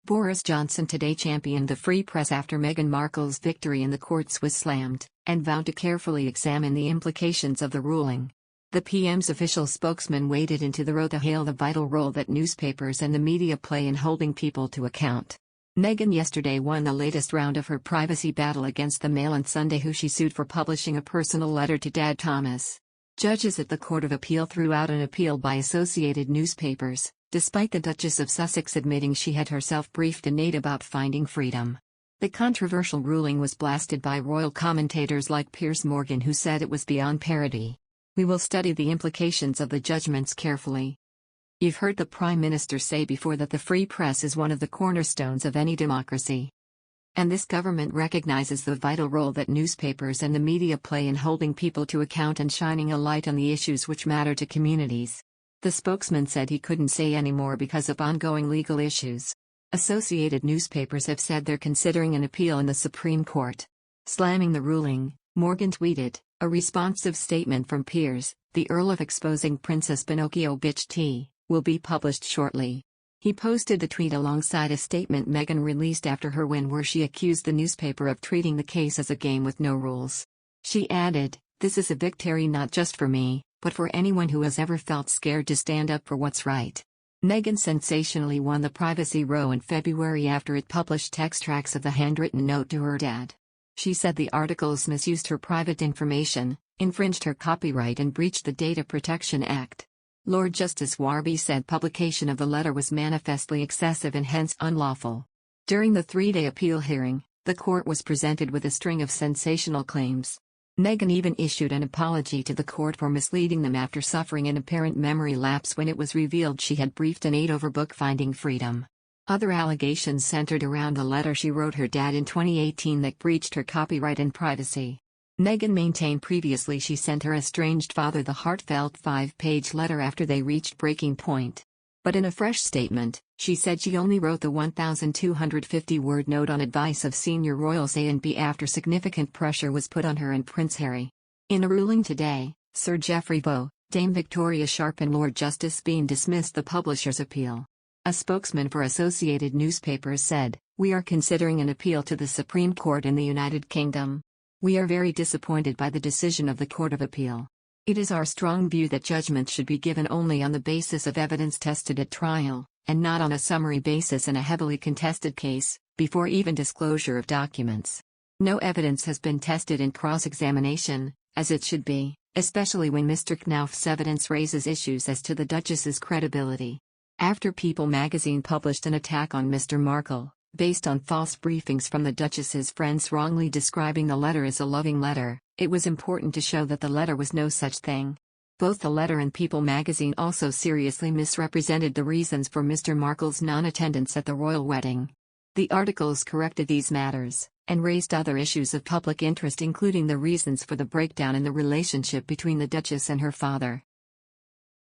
Boris Johnson today championed the free press after Meghan Markle's victory in the courts was slammed, and vowed to carefully examine the implications of the ruling. The PM's official spokesman waded into the row to hail the vital role that newspapers and the media play in holding people to account. Meghan yesterday won the latest round of her privacy battle against the Mail on Sunday, who she sued for publishing a personal letter to Dad Thomas. Judges at the Court of Appeal threw out an appeal by Associated Newspapers, despite the Duchess of Sussex admitting she had herself briefed an aide about finding freedom. The controversial ruling was blasted by royal commentators like Piers Morgan, who said it was beyond parody. "We will study the implications of the judgments carefully. You've heard the Prime Minister say before that the free press is one of the cornerstones of any democracy. And this government recognizes the vital role that newspapers and the media play in holding people to account and shining a light on the issues which matter to communities." The spokesman said he couldn't say any more because of ongoing legal issues. Associated Newspapers have said they're considering an appeal in the Supreme Court. Slamming the ruling, Morgan tweeted, "A responsive statement from Piers, the Earl of exposing Princess Pinocchio bitch tea, will be published shortly." He posted the tweet alongside a statement Meghan released after her win, where she accused the newspaper of treating the case as a game with no rules. She added, "This is a victory not just for me, but for anyone who has ever felt scared to stand up for what's right." Meghan sensationally won the privacy row in February after it published extracts of the handwritten note to her dad. She said the articles misused her private information, infringed her copyright and breached the Data Protection Act. Lord Justice Warby said publication of the letter was manifestly excessive and hence unlawful. During the three-day appeal hearing, the court was presented with a string of sensational claims. Meghan even issued an apology to the court for misleading them after suffering an apparent memory lapse when it was revealed she had briefed an aide over book Finding Freedom. Other allegations centered around the letter she wrote her dad in 2018 that breached her copyright and privacy. Meghan maintained previously she sent her estranged father the heartfelt 5-page letter after they reached breaking point. But in a fresh statement, she said she only wrote the 1,250-word note on advice of senior royals A and B after significant pressure was put on her and Prince Harry. In a ruling today, Sir Geoffrey Vaux, Dame Victoria Sharp and Lord Justice Bean dismissed the publisher's appeal. A spokesman for Associated Newspapers said, "We are considering an appeal to the Supreme Court in the United Kingdom. We are very disappointed by the decision of the Court of Appeal. It is our strong view that judgment should be given only on the basis of evidence tested at trial, and not on a summary basis in a heavily contested case, before even disclosure of documents. No evidence has been tested in cross-examination, as it should be, especially when Mr. Knauf's evidence raises issues as to the Duchess's credibility." After People magazine published an attack on Mr. Markle, based on false briefings from the Duchess's friends wrongly describing the letter as a loving letter, it was important to show that the letter was no such thing. Both the letter and People magazine also seriously misrepresented the reasons for Mr. Markle's non-attendance at the royal wedding. The articles corrected these matters, and raised other issues of public interest, including the reasons for the breakdown in the relationship between the Duchess and her father.